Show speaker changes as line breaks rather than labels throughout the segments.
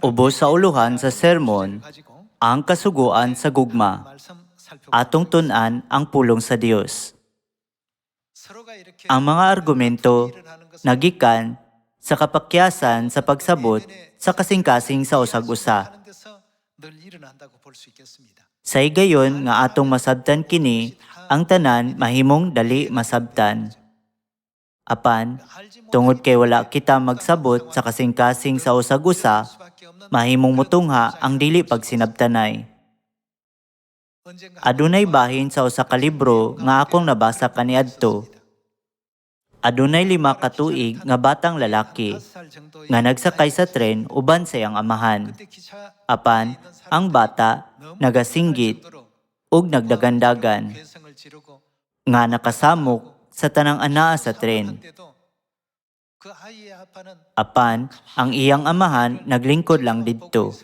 Ubos sa uluhan sa sermon, ang kasuguan sa gugma, atong tun-an ang pulong sa Dios. Ang mga argumento nagikan sa kapakyasan sa pagsabot sa kasing-kasing sa usag-usa. Sa gayon nga atong masabtan kini, ang tanan mahimong dali masabtan. Apan, tungod kay wala kita magsabot sa kasing-kasing sa usag-usa, mahimong mutungha ang dili pagsinabtanay. Adunay bahin sa usa ka libro nga akong nabasa kaniadto. Adunay 5 ka tuig nga batang lalaki nga nagsakay sa tren uban sa iyang amahan. Apan, ang bata nagasinggit ug nagdagandagan nga nakasamok sa tanang anaa sa tren. Apan, ang iyang amahan naglingkod lang didto.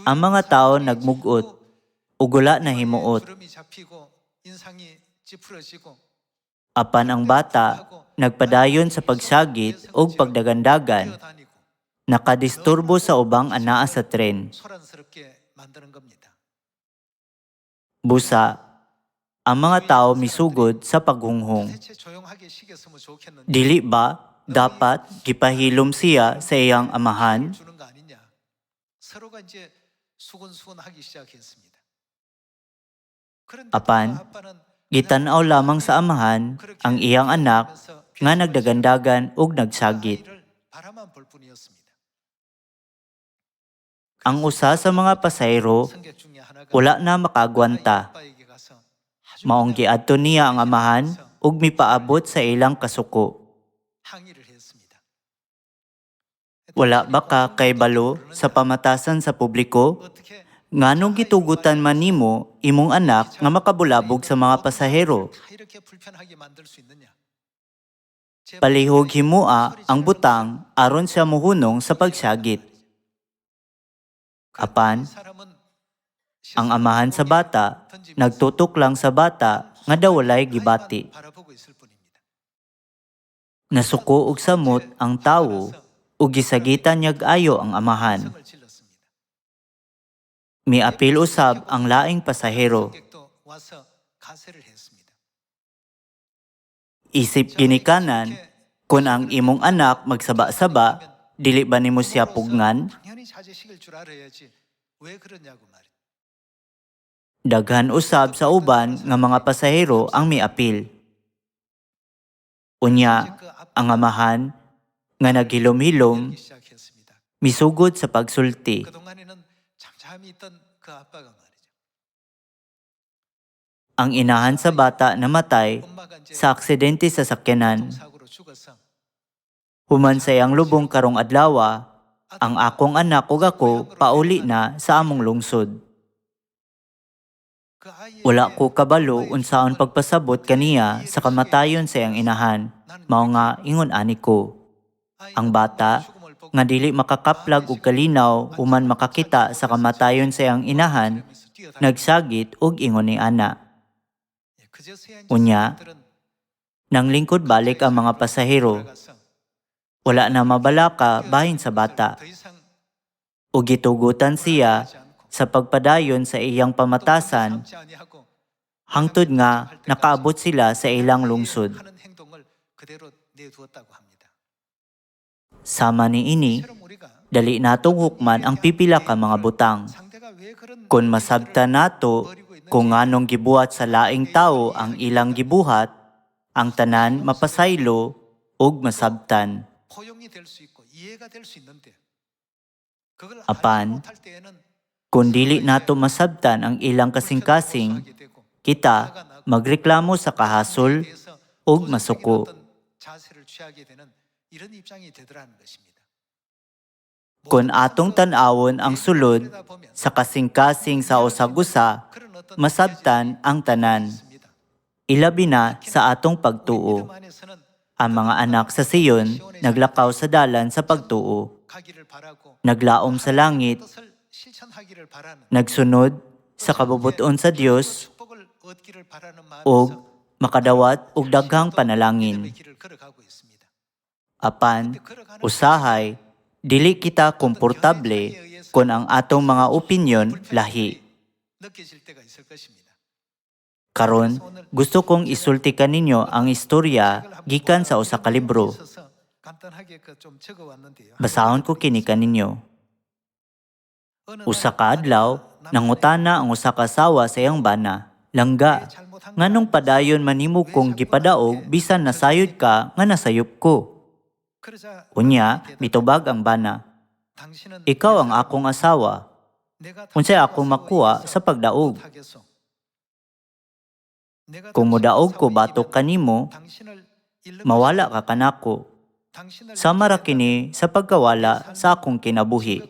Ang mga tao nagmugot ug wala na himuot. Apan ang bata nagpadayon sa pagsagit ug pagdagandagan, nakadisturbo sa ubang anaa sa tren. Busa, ang mga tao misugod sa paghunghong. Dili ba dapat gipahilom siya sa iyang amahan? Apan, gitan-aw lamang sa amahan ang iyang anak nga nagdagandagan ug nagsagit. Ang usa sa mga pasahero wala na makagwanta. Maong giadto niya ang amahan ug mipaabot sa ilang kasuko. Wala ba ka kay balo sa pamatasan sa publiko? Nganong gitugutan man nimo imong anak nga makabulabog sa mga pasahero? Palihog himua ang butang aron siya mohunong sa pagsagit. Apan, ang amahan sa bata nagtutok lang sa bata nga daw walay gibati. Nasuko og samot ang tawo ug gisagitan niyag ayo ang amahan. Miapil usab ang laing pasahero. Isip ginikanan, kung ang imong anak magsaba-saba, dili ba nimo siya pugngan? Daghan usab sa uban nga mga pasahero ang miapil. Unya, ang amahan nga naghilom-hilom misugod sa pagsulti. Ang inahan sa bata namatay sa aksidente sa sakyanan. Human sa iyang lubong karong adlaw, ang akong anak ug ako pauli na sa among lungsod. Wala ko kabalo unsaon pagpasabot kaniya sa kamatayon sa iyang inahan, mao nga ingon ani ko. Ang bata nga dili makakaplag og kalinaw human makakita sa kamatayon sa iyang inahan, nagsagit ug ingon ni ana. Unya, nanglingkod balik ang mga pasahero. Wala na mabalaka bahin sa bata. Ug gitugutan siya sa pagpadayon sa iyang pamatasan hangtod nga nakaabot sila sa ilang lungsod. Sama ni ini, dali natong hukman ang pipila ka mga butang. Kung masabtan nato kung nganong gibuhat sa laing tawo ang ilang gibuhat, ang tanan mapasaylo ug masabtan. Apan, kung dili nato masabtan ang ilang kasing-kasing, kita magreklamo sa kahasol ug masuko. Kung atong tan-awon ang sulod sa kasing-kasing sa usag-usa, masabtan ang tanan. Ilabi na sa atong pagtuo. Ang mga anak sa Siyon naglakaw sa dalan sa pagtuo. Naglaom sa langit, nagsunod sa kabubuton sa Dios ug makadawat og daghang panalangin. Apan, usahay, Dili kita komportable kung ang atong mga opinyon lahi. Karon, gusto kong isulti kaninyo ang istorya gikan sa usa ka libro. Basahon ko kini kaninyo. Usa ka adlaw, nangutana ang usa ka asawa sa iyang bana, "Langga, nganong padayon man nimo kong gipadaog bisan nasayod ka nga nasayop ko?" Unya, mitubag ang bana, "Ikaw ang akong asawa. Unsay akong makuha sa pagdaog? Kung modaog ko batok kanimo, mawala ka kanako. Sama ra kini sa pagkawala sa akong kinabuhi."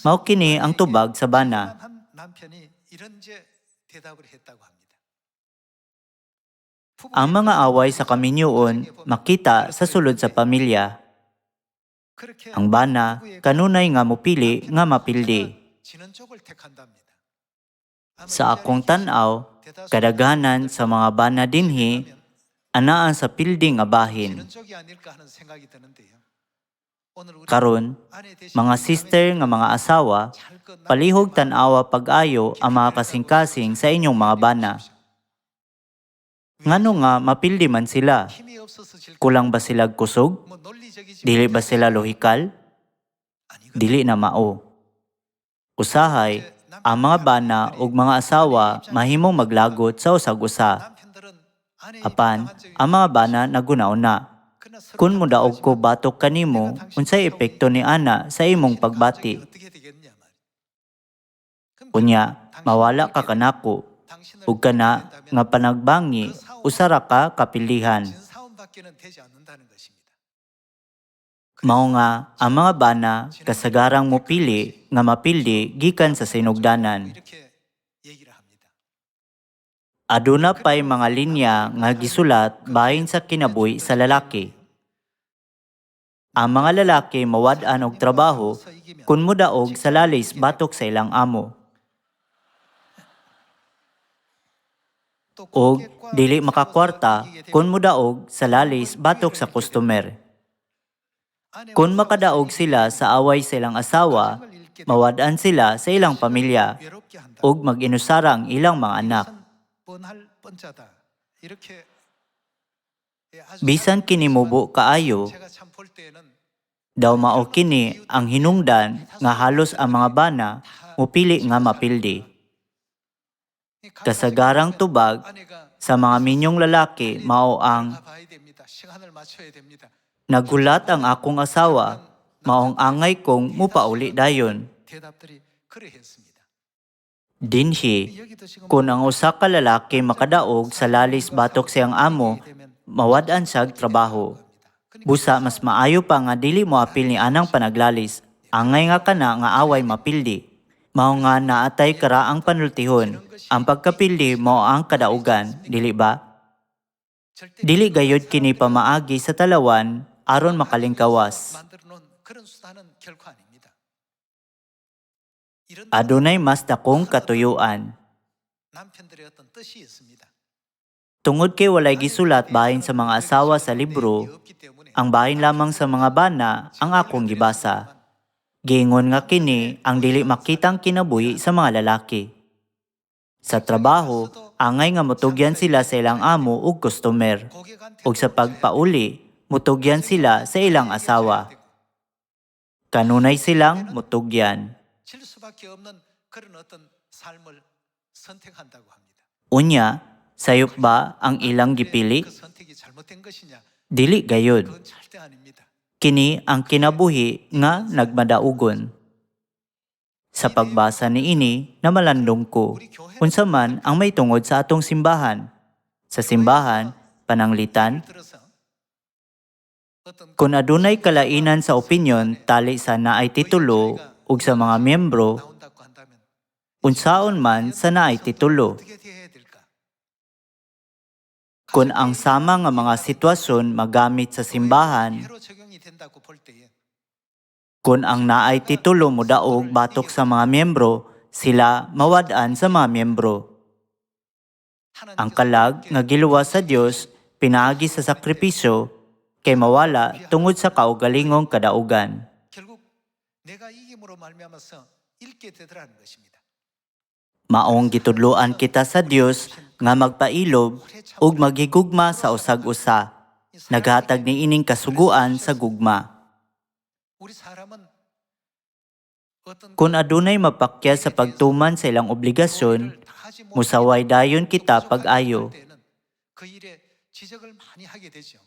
Mao kini ang tubag sa bana. Ang mga away sa kaminyoon makita sa sulod sa pamilya. Ang bana kanunay nga mopili nga mapildi. Sa akong tan-aw, kadaghanan sa mga bana dinhi anaan sa pildi nga bahin. Karon, mga sister nga mga asawa, palihog tan-awa pag-ayo ang mga kasing-kasing sa inyong mga bana. Ngano nga mapildi man sila? Kulang ba sila kusog? Dili ba sila lohikal? Dili na mao. Usahay, ang mga bana ug mga asawa mahimong maglagot sa usag-usa. Apan, ang mga bana nagunauna. Kun modaog ko batok kanimo, unsay epekto ni ana sa imong pagbati? Unya, mawala ka kanako, ug kana nga panagbangi, usara ka kapilihan. Mao nga, ang mga bana kasagarang mopili nga mapildi gikan sa sinugdanan. Aduna pay mga linya nga gisulat bahin sa kinabuhi sa lalaki. Ang mga lalaki mawad-an og trabaho kun modaog sa lalis batok sa ilang amo. Og dili makakwarta kun modaog sa lalis batok sa customer. Kun makadaog sila sa away sa ilang asawa, mawad-an sila sa ilang pamilya ug mag-inusara ang ilang mga anak. Bisan kini mubo kaayo, daw mao kini ang hinungdan nga halos ang mga bana mupili nga mapildi. Kasagarang tubag sa mga minyong lalaki mao ang "Nagulat ang akong asawa, maong angay kong mupauli dayon." Dinhi, kung ang usa ka lalaki makadaog sa lalis batok siyang amo, mawad-an siyag trabaho. Busa mas maayo pa nga dili mo apil ni anang panaglalis, angay nga kana nga away mapildi. Mao nga naatay karaang panultihon, ang pagkapildi mao ang kadaugan, dili ba? Dili gayud kini pamaagi sa talawan aron makalingkawas. Adunay mas dakong katuyuan. Tungod kay walay gisulat bahin sa mga asawa sa libro, ang bahin lamang sa mga bana ang akong gibasa. Giingon nga kini ang dili makitang kinabuhi sa mga lalaki. Sa trabaho, angay nga mutugyan sila sa ilang amo ug customer. Ug sa pagpauli, mutugyan sila sa ilang asawa. Kanunay silang mutugyan. Unya, sayop ba ang ilang gipili? Dili gayud. Kini ang kinabuhi nga nagmadaugon. Sa pagbasa ni ini, namalandong ko, unsa man ang may tungod sa atong simbahan. Sa simbahan, pananglitan, kung adunay kalainan sa opinyon tali sa naay titulo ug sa mga miyembro, unsaon man sa naay titulo. Kung ang sama nga mga sitwasyon magamit sa simbahan, kung ang naay titulo modaog batok sa mga miyembro, sila mawad-an sa mga miyembro. Ang kalag nga giluwas sa Dios pinaagi sa sakripisyo, kay mawala tungod sa kaugalingong kadaugan.
결국 내가 이김으로 말미암아서 잃게 되더라는 것입니다.
Maong gitudloan kita sa Dios nga magpailob ug maghigugma sa usag-usa. Naghatag ni ining kasuguan sa gugma.
우리 사람은 어떤
Kung adunay mapakya sa pagtuman sa ilang obligasyon, musaway dayon kita pag-ayo.
그 일에 지적을 많이 하게 되죠.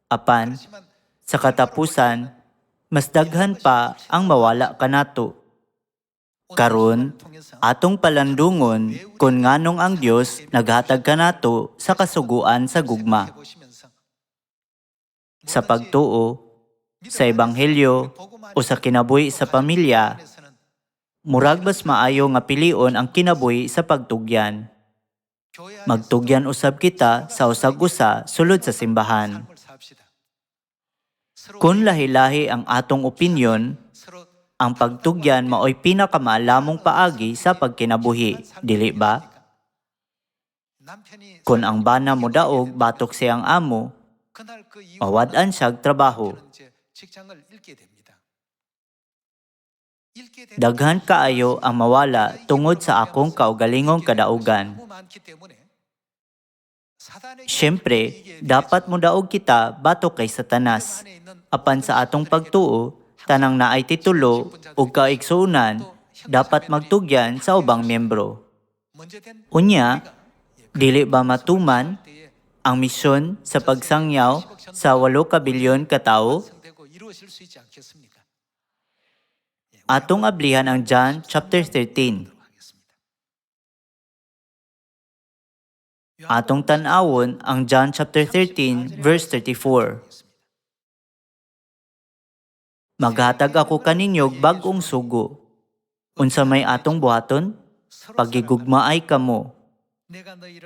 Apan,
그렇지만
sa katapusan, mas daghan pa ang mawala kanato. Karon, atong palandungon kung nganong ang Dios naghatag kanato sa kasuguan sa gugma. Sa pagtuo, sa ebanghelyo o sa kinabuhi sa pamilya, murag mas maayo nga pilion ang kinabuhi sa pagtugyan. Magtugyan usab kita sa usag-usa sulod sa simbahan. Kung lahi-lahi ang atong opinyon, ang pagtugyan mao'y pinakamaalamong paagi sa pagkinabuhi, dili ba? Kung ang bana mo daog batok siyang amo, mawad-an siyag trabaho. Daghan kaayo ang mawala tungod sa akong kaugalingong kadaugan. Siyempre, dapat mo daog kita batok kay Satanas. Apan sa atong pagtuo, tanang naay titulo o kaigsuunan, dapat magtugyan sa ubang miyembro. Unya, dili ba matuman ang misyon sa pagsangyaw sa 8 kabilyon ka tawo? Atong ablihan ang John chapter 13. Atong tan-awon ang John chapter 13 verse 34. Maghatag ako kaninyog bag-ong sugo. Unsa may atong buhaton? Pagigugmaay kamo.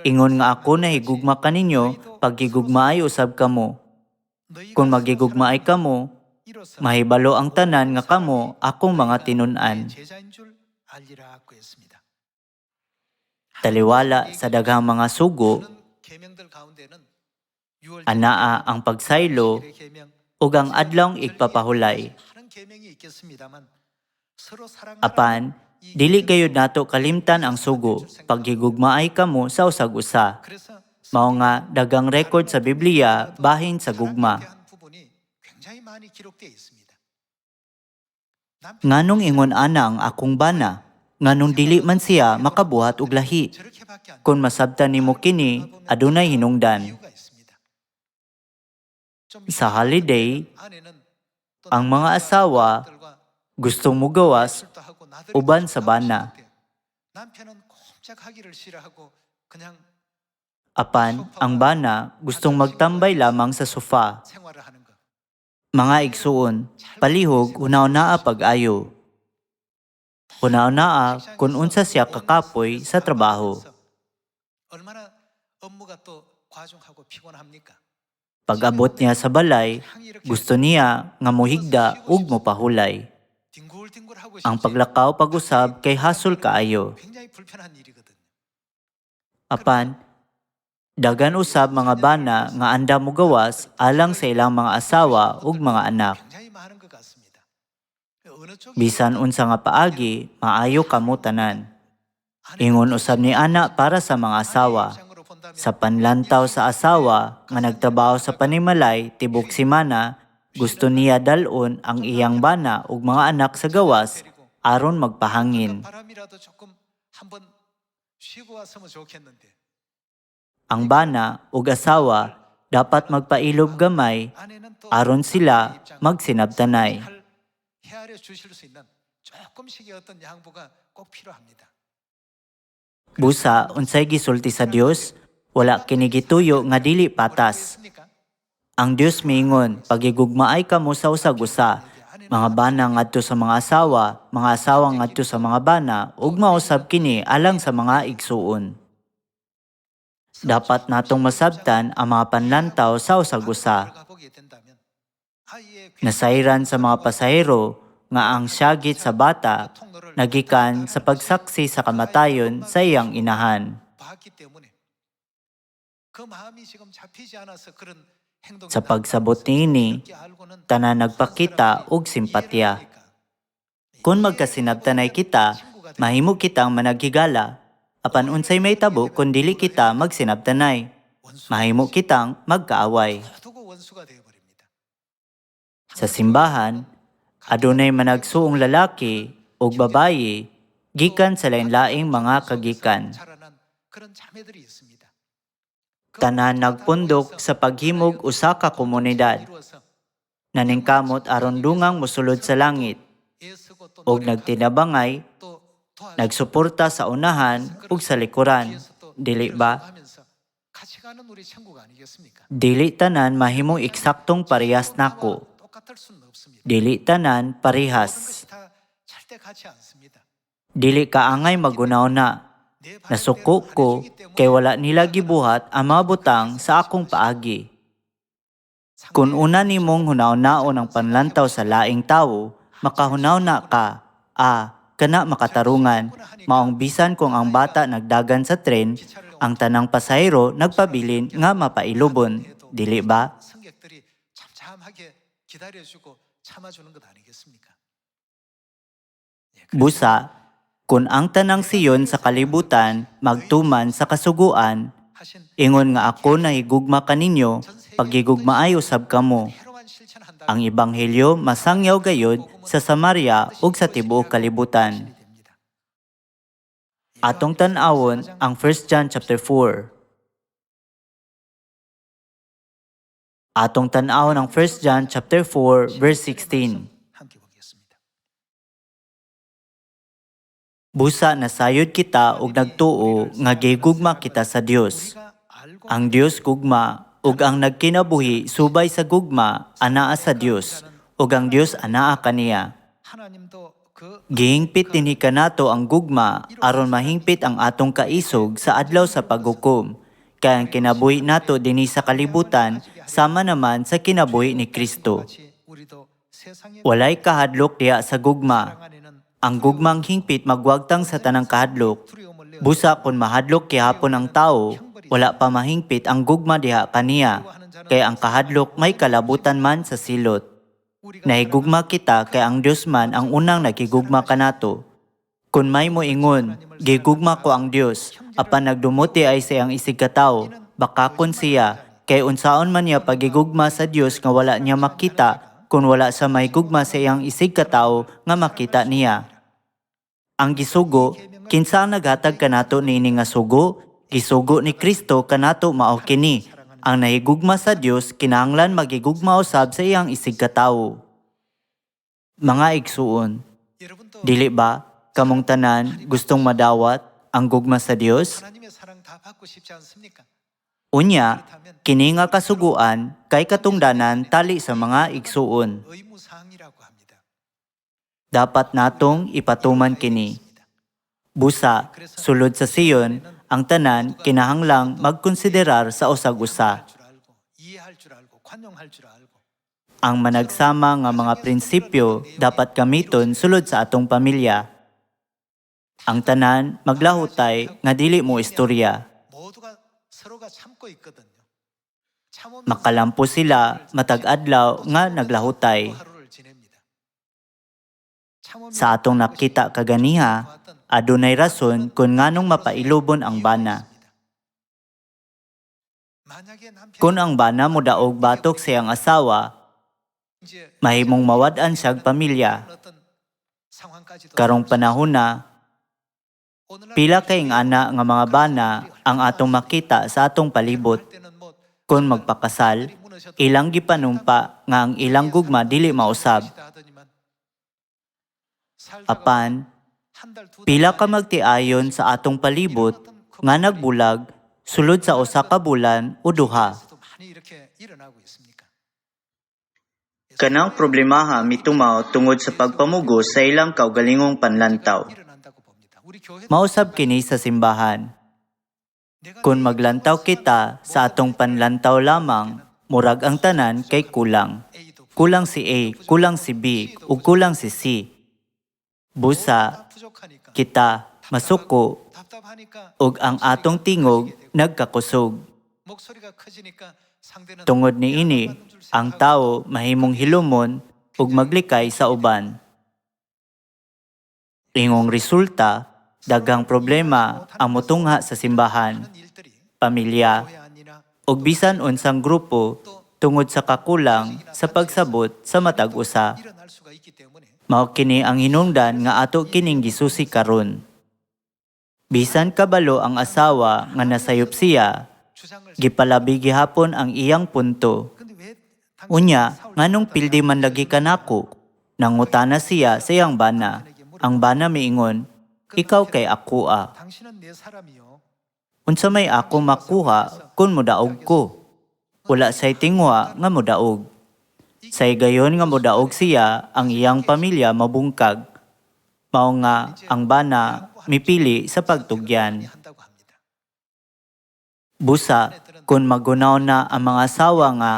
Ingon nga ako na higugma kaninyo, pagigugmaay usab kamo. Kung magigugmaay kamo, mahibalo ang tanan nga kamo akong mga tinun-an. Taliwala sa daghang mga sugo, anaa ang pagsaylo ug ang adlawng igpapahulay. Apan, dili gayud nato kalimtan ang sugo, paghigugmaay kamo sa usag-usa. Mao nga dagang record sa Biblia bahin sa gugma. Nganong ingon ana ang akong bana? Nganong dili man siya makabuhat og lahi? Kung masabtan nimo kini, adunay hinungdan. Sa holiday, ang mga asawa gustong mugawas uban sa bana. Apan, ang bana gustong magtambay lamang sa sofa. Mga igsuon, palihog hunaw-naa pag-ayo. Hunaw-naa kung unsa siya kakapoy sa trabaho. Pag-abot niya sa balay, gusto niya nga mohigda ug mopahulay. Ang paglakaw pag-usab kay hasol kaayo. Apan, dagan usab mga bana nga anda mo gawas alang sa ilang mga asawa ug mga anak. Bisan unsa nga paagi, maayo kamo tanan. Ingon usab ni ana para sa mga asawa. Sa panlantaw sa asawa nga nagtrabaho sa panimalay tibok semana, gusto niya dalon ang iyang bana ug mga anak sa gawas aron magpahangin. Ang bana ug asawa dapat magpailob gamay aron sila magsinabtanay. Busa, unsay gisulti sa Dios, wala kini gituyo nga dili patas. Ang Dios miingon, pagigugmaay kamo sa usag-usa, mga bana ngadto sa mga asawa ngadto sa mga bana, ug mausab kini alang sa mga igsuon. Dapat natong masabtan ang mga panlantaw sa usag-usa. Nasayran sa mga pasahero nga ang syagit sa bata nagikan sa pagsaksi sa kamatayon sa iyang inahan. Sa pagsabot niini, tanan nagpakita og simpatya. Kung magkasinabtanay kita, mahimo kitang managhigala. Apan unsay may tabo kung dili kita magsinabtanay. Mahimo kitang magkaaway.
두고 원수가 되어 버립니다.
Sa simbahan, adunay managsuong lalaki ug babayi gikan sa lain-laing mga kagikan.
자라난 그런 자매들이 있습니다.
Tanan nagpundok sa paghimog usa ka komunidad. Naningkamot aron dungang mosulod sa langit ug nagtinabangay, nagsuporta sa unahan ug sa likuran. Dili ba?
같이 가는 우리 천국 아니겠습니까?
Dili tanan mahimong eksaktong parehas nako.
똑같을 수는 없습니다.
Dili tanan
모든
parehas.
것이 다 절대 같지 않습니다.
Dili kaangay magunaw na.
내 발을
Nasuko
떼어
ko
가려주기 때문에
kay wala nila gibuhat ang mga butang sa akong paagi. Kung una nimong hunaw-naon ang panlantaw sa laing tawo, makahunaw na ka. Kana makatarungan. Maong bisan kung ang bata nagdagan sa tren, ang tanang pasahero nagpabilin nga mapailubon. Dili ba?
승객들이 참참하게 기다려주고 참아주는 것 아니겠습니까?
Busa, kung ang tanang siyon sa kalibutan magtuman sa kasuguan,
하신
ingon nga ako na higugma kaninyo, pagigugmaayo sab kamo.
새로운 실천한다.
Ang ebanghelyo masangyaw gayod sa Samaria ug sa tibuok kalibutan. Atong tan-awon ang 1 John chapter 4. Atong tan-awon ang 1 John chapter 4 verse 16.
함께 보겠습니다.
Busa nasayod kita ug nagtuo nga gigugma kita sa Dios.
우리가 알고
Ang Dios gugma ug ang nagkinabuhi subay sa gugma anaa sa Dios ug ang Dios anaa kaniya.
하나님도 그
Gihingpit dinhi kanato ang gugma aron mahingpit ang atong kaisog sa adlaw sa paghukom. Kaya ang kinabuhi nato dinhi sa kalibutan sama naman sa kinabuhi ni Kristo.
같이 우리도 세상의
Walay kahadlok diha sa gugma.
안에는
Ang gugmang hingpit magwagtang sa tanang kahadlok.
두려움을 내어
Busa kun mahadlok gihapon ang tawo, wala pa mahingpit ang gugma diha kaniya. Kaya ang kahadlok may kalabutan man sa silot. Nahigugma kita kay ang Dios man ang unang nagigugma kanato. Kung may mo ingon, gigugma ko ang Dios, apan nagdumuti ay siyang isig katawo, baka kun siya, kay unsaon man niya pagigugma sa Dios nga wala niya makita, kung wala sa may gugma sa iyang isig katawo nga makita niya. Ang gisugo, kinsa ang naghatag kanato niini nga sugo? Gisugo ni Kristo kanato mao kini. Ang nahigugma sa Dios kinahanglan magigugma usab sa iyang isig katawo. Mga igsuon,
여러분도
dili ba kamong tanan gustong madawat ang gugma sa Dios?
하나님의 사랑 다 받고 싶지 않습니까?
Unya, kini nga kasuguan kay katungdanan tali sa mga igsuon.
의무사항이라고 합니다.
Dapat natong ipatuman kini. Busa, sulod sa siyon, ang tanan kinahanglang magkonsiderar sa usag-usa.
줄 알고 이해할 줄 알고 관용할 줄 알고
Ang managsama nga mga prinsipyo dapat gamiton sulod sa atong pamilya. Ang tanan maglahutay nga dili mo istorya.
모두가 서로가 참고 있거든요. 참으면서
Makalampo sila matag adlaw nga naglahutay.
하루를 지냅니다. 참으면서
Sa atong nakita kaganiha, adunay rason kung nganong mapailubon ang bana.
만약에 남편이
Kung ang bana mo daog batok sa iyang asawa,
이제
mahimong mawad-an siyag pamilya.
어떤 상황까지도
Karong panahon na,
오늘날
pila kayong ana nga mga bana ang atong makita sa atong palibot.
할 때는 뭐
Kung magpakasal, ilang gipanumpa nga ang ilang gugma dili mausab.
하더니만 살다가
Apan,
한 달, 두 달
pila ka
만에
magtiayon sa atong palibot nga nagbulag sulod sa usa ka bulan o duha.
에서도 많이 이렇게 일어나고 있습니까?
Kanang problemaha mitumaw tungod sa pagpamugos sa ilang kaugalingong panlantaw.
일어난다고 봅니다. 우리 교회
Mausab kini sa simbahan. Kung maglantaw kita sa atong panlantaw lamang, murag ang tanan kay kulang. Kulang si A, kulang si B, ug kulang si C. Busa,
부족하니까
kita, masuko,
답답하니까
ug ang atong tingog nagkakusog.
목소리가 커지니까 상대는
Tungod niini, ang tao mahimong hilumon ug maglikay sa uban. Ingong resulta, daghang problema ang motungha sa simbahan, pamilya, ug bisan unsang grupo tungod sa kakulang sa pagsabot sa matag usa.
일어날 수가 있기 때문에
Mao kini ang hinungdan nga ato kining gisusi karon. Bisan kabalo ang asawa nga nasayop siya,
주장을
gipalabi gihapon ang iyang punto.
근데 왜
Unya, nganong pildi man lagi ka nako? Nangutana siya sa iyang bana. Ang bana miingon, ikaw kay ako
당신은 내 사람이요.
Unsa may ako makuha kung mudaog ko? Wala say tingwa nga mudaog. Say gayon nga mudaog siya, ang iyang pamilya mabungkag. Mao nga ang bana mipili sa pagtugyan.
한다고 합니다.
Busa, kung magunaw na ang mga asawa nga,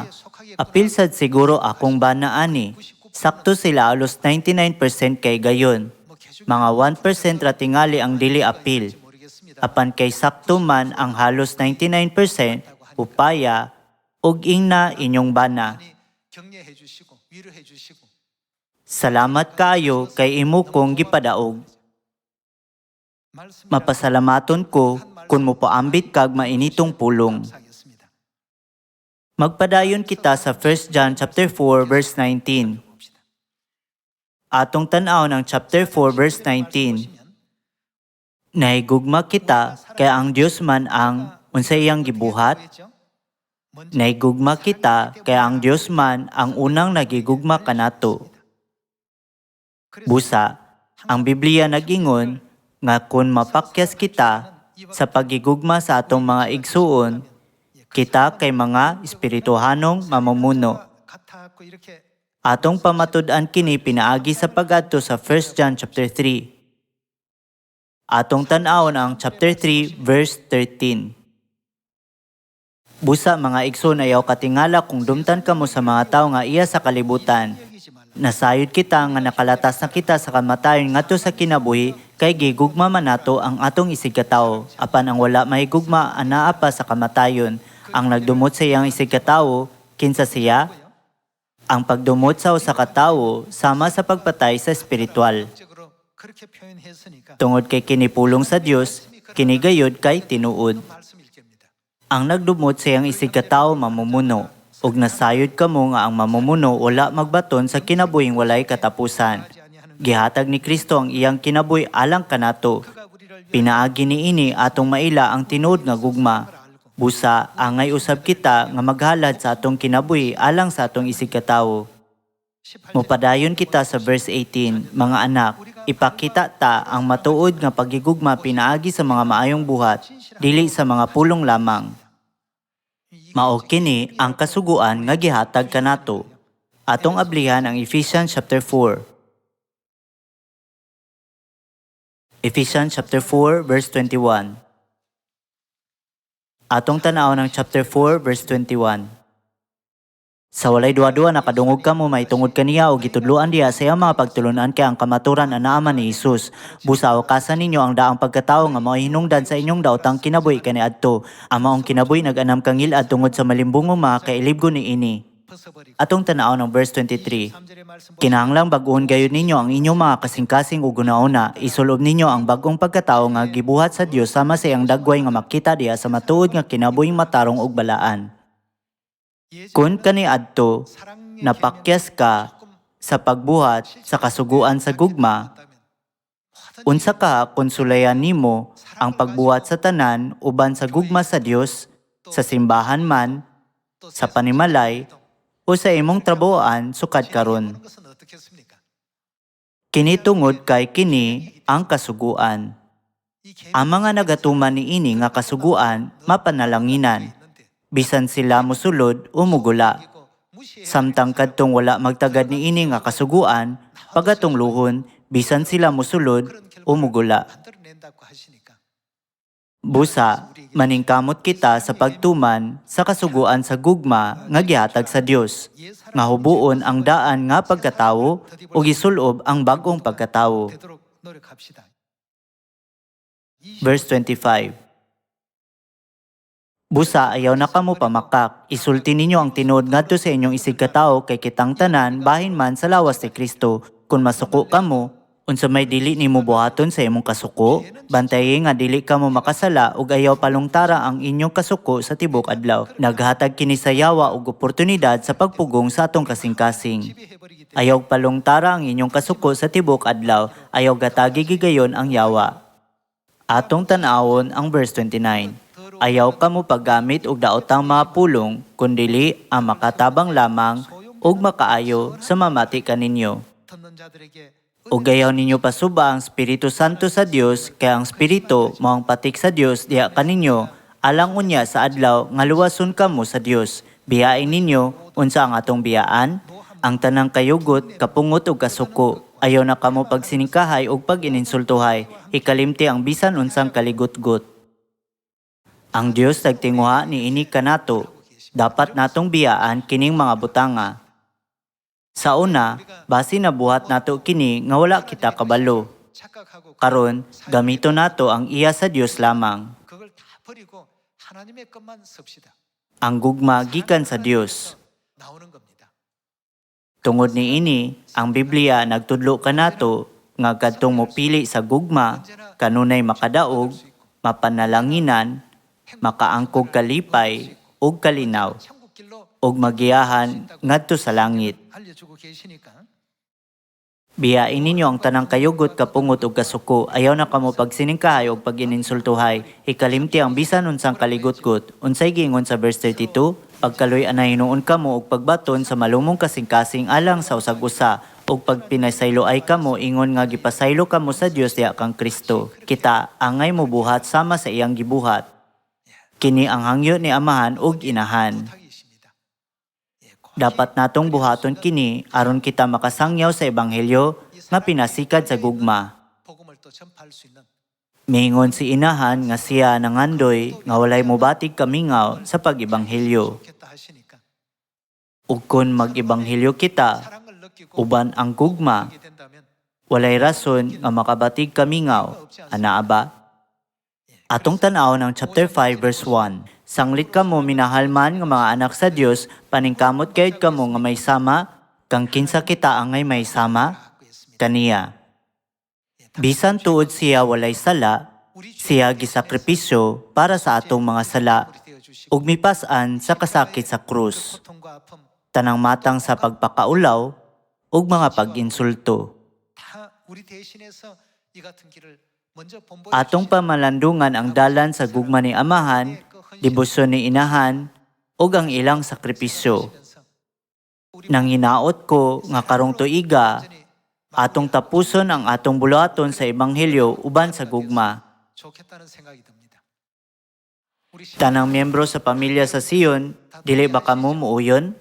apil sad siguro akong bana ani. Sakto sila alos 99% kay gayon. Mga 1% ra tingali ang dili apil. Apan kay sakto man ang halos 99%, upaya, ug ingna inyong bana.
격려해 주시고 위로해 주시고
Salamat kaayo kay imo kong gipadaog. Mapasalamaton ko kung mopaambit kag mainitong pulong.
감사하겠습니다.
Magpadayon kita sa 1 John chapter 4 verse 19.
봅시다.
Atong tan-aw ng chapter 4 verse 19. Nahigugma kita kay ang Dios man ang unsa iyang gibuhat. Nahigugma kita kay ang Dios man ang unang nagigugma kanato. Busa, ang Biblia nag-ingon nga kung mapakyas kita sa pagigugma sa atong mga igsuon, kita kay mga espirituhanong mamumuno.
같아갖고 이렇게
Atong pamatud-an kini pinaagi sa pag-adto sa 1 John chapter 3. Atong tan-awon ang chapter 3 verse 13. Busa mga igsoon ayaw katingala kung dumtan kamo sa mga tao nga iya sa kalibutan.
여기지 말라.
Nasayod kita nga nakalatas na kita sa kamatayon ngadto sa kinabuhi kay gigugma man nato ang atong isig katawo. Apan ang wala mahigugma anaa pa sa kamatayon. Ang nagdumot sa iyang isig katawo, kinsa siya? Ang pagdumot sa usa ka tawo sama sa pagpatay sa espiritual.
적으로 그렇게 표현했으니까
Tungod kay kinipulong sa Dios, kinigayod kay tinuod.
말씀일 겁니다.
Ang nagdumot sa iyang isig katawo mamumuno. Ug nasayod kamo nga ang mamumuno wala magbaton sa kinabuhing walay katapusan. Gihatag ni Kristo ang iyang kinabuhi alang kanato.
그가 우리를
Pinaagi niini atong maila ang tinuod nga gugma. Busa, angay usab kita nga maghalad sa atong kinabuhi alang sa atong isig katawo. Mupadayon kita sa verse 18, mga anak, ipakita ta ang matuod nga pagigugma pinaagi sa mga maayong buhat, dili sa mga pulong lamang. Mao kini ang kasuguan nga gihatag kanato. Atong ablihan ang Ephesians chapter 4. Ephesians chapter 4 verse 21. Atong tanaw ng chapter 4 verse 21. Sa walay duwa-duwa nakadungog ka mo maitungod kaniya o gitudluan diya sa iyang mga pagtulunan kay ang kamaturan anaa ni Hesus. Busa kasan ninyo ang daang pagkatao nga mao hinungdan sa inyong daotang kinabuhi kaniadto. Ang maong kinabuhi nag-anam kangilad tungod sa malimbungong mga kailibgo niini.
벗어버리고
Atong tanaw ng verse 23.
3절의 말씀
Kinahanglang bag-on gayud ninyo ang inyong mga kasing-kasing ug una-una. Isulob ninyo ang bagong pagkatao nga gibuhat sa Dios sama sa iyang dagway nga makita diya sa matuod nga kinabuhing matarong ug balaan. Kun kaniadto napakyas ka sa pagbuhat sa kasuguan sa gugma, unsa ka konsulayan nimo ang pagbuhat sa tanan uban sa gugma sa Dios, sa simbahan man, sa panimalay, o sa imong trabuan sukad karon.
것은 어떻겠습니까?
Kini tungod kay kini ang kasuguan. Ang mga nagatuman niini nga kasuguan mapanalanginan, bisan sila mosulod o mugula. Samtang kadtong wala magtagad niini nga kasuguan, pagatong luhon, bisan sila mosulod o mugula.
만들어낸다고 하시니까
Busa, maningkamot kita sa pagtuman sa kasuguan sa gugma nga gihatag sa Dios, nga hubuon ang daan nga pagkatawo o gisulob ang bagong pagkatawo.
되도록 노력합시다.
Verse 25. Busa ayaw na kamo pamakak. Isulti ninyo ang tinuod ngadto sa inyong isig katao kay kitang tanan bahin man sa lawas ni Kristo. Kung masuko kamo, unsa may dili nimo buhaton sa imong kasuko, bantaye nga dili kamo makasala ug ayaw palungtara ang inyong kasuko sa tibok adlaw. Naghatag kini sa yawa og oportunidad sa pagpugong sa atong kasing-kasing.
지배해버리기 때문에
Ayaw palungtara ang inyong kasuko sa tibok adlaw, ayaw gatagi gigayon ang yawa. Atong tan-awon ang verse 29. Ayaw kamo paggamit og daotang mga pulong, kundili ang makatabang lamang ug makaayo sa mamati kaninyo.
듣는 자들에게
Ug ayaw ninyo pasuba ang Espiritu Santo sa Dios, kaya ang Espiritu mao ang patik sa Dios diha kaninyo, alang unya sa adlaw nga luwason kamo sa Dios. Biyain ninyo unsa ang atong biyaan, ang tanang kayugot, kapungot ug kasuko. Ayaw na kamo pagsinikahay ug pag-ininsultuhay, ikalimti ang bisan unsang kaligot-got. Ang Dios nagtinguha ni ini kanato, dapat natong biyaan kining mga butanga. Sa una, basi nabuhat nato kini nga wala kita kabalo.
착각하고
Karon, gamito nato ang iya sa Dios lamang.
그걸 다 버리고 하나님의 것만 섭시다.
Ang gugma gikan sa Dios.
나오는 겁니다.
Tungod ni ini, ang Biblia nagtudlo kanato nga kadtong mopili sa gugma, kanunay makadaog, mapanalanginan, makaangkog kalipay ug kalinaw,
천국 길로
ug magiyahan ngadto sa langit.
알려주고 계시니까
Biyain ninyo ang tanang kayugot, kapungot ug kasuko. Ayaw na kamo pagsiningkahay ug pag-ininsultuhay. Ikalimti ang bisan unsang kaligot-got. Unsay giingon sa verse 32? Pagkaloy anay hinuon kamo og pagbaton sa malumong kasing-kasing alang sa usag-usa. Ug pag pinasayloay kamo, ingon nga gipasaylo kamo sa Dios diha kang Kristo. Kita angay mo buhat sama sa iyang gibuhat. Kini ang hangyo ni amahan ug inahan.
부탁이 있습니다. 예, 꼭
Dapat natong buhaton kini aron kita makasangyaw sa ebanghelyo nga pinasikad sa gugma.
복음을 또 전파할 수 있는
Miingon si inahan nga siya nangandoy nga walay mobatig kamingaw sa pag-ebanghelyo.
좋겠다 하시니까
Ug kun mag-ebanghelyo kita,
사랑을 느끼고
uban ang gugma,
하게 된다면
walay rason nga makabatig kamingaw, ana ba? Atong tan-aw ng chapter 5 verse 1. Sanglit kamo minahal man nga mga anak sa Dios, paningkamot kayod kamo nga may sama, kang kinsa kita angay may sama,
갖고 있습니다.
kaniya. Bisan tuod siya walay sala, siya gisakripisyo para sa atong mga sala,
우리 되어 주시고
ug mipas-an sa kasakit sa krus,
고통과 아픔
tanang matang sa pagpakaulaw, ug mga pag-insulto.
다 우리 대신해서 이 같은 길을 먼저 본보여
Atong pamalandungan ang dalan sa gugma ni amahan, debosyon ni inahan, ug ang ilang sakripisyo. Nang hinaot ko nga karong tuiga, atong tapuson ang atong buluhaton sa ebanghelyo uban sa gugma.
좋겠다는 생각이 듭니다. 우리
Tanang miyembro sa pamilya sa Sion, dili ba kamo muuyon?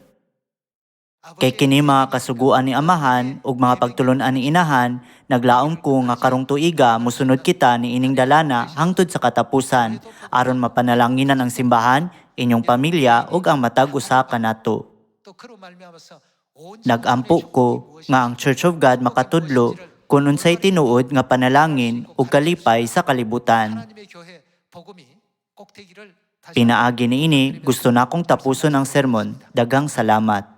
Kay kini mga kasuguan ni amahan ug mga pagtulunan ni inahan, naglaom ko nga karong tuiga musunod kita ni ining dalana hangtod sa katapusan aron mapanalanginan ang simbahan, inyong pamilya ug ang matag usa kanato.
또 그로 말미암아서 온
Nagampo ko nga ang Church of God makatudlo kung unsay tinuod nga panalangin ug kalipay sa kalibutan.
하나님의 교회 복음이 꼭 되기를 다시
Pinaagi ni ini, gusto na akong tapuson ang sermon. Dagang salamat.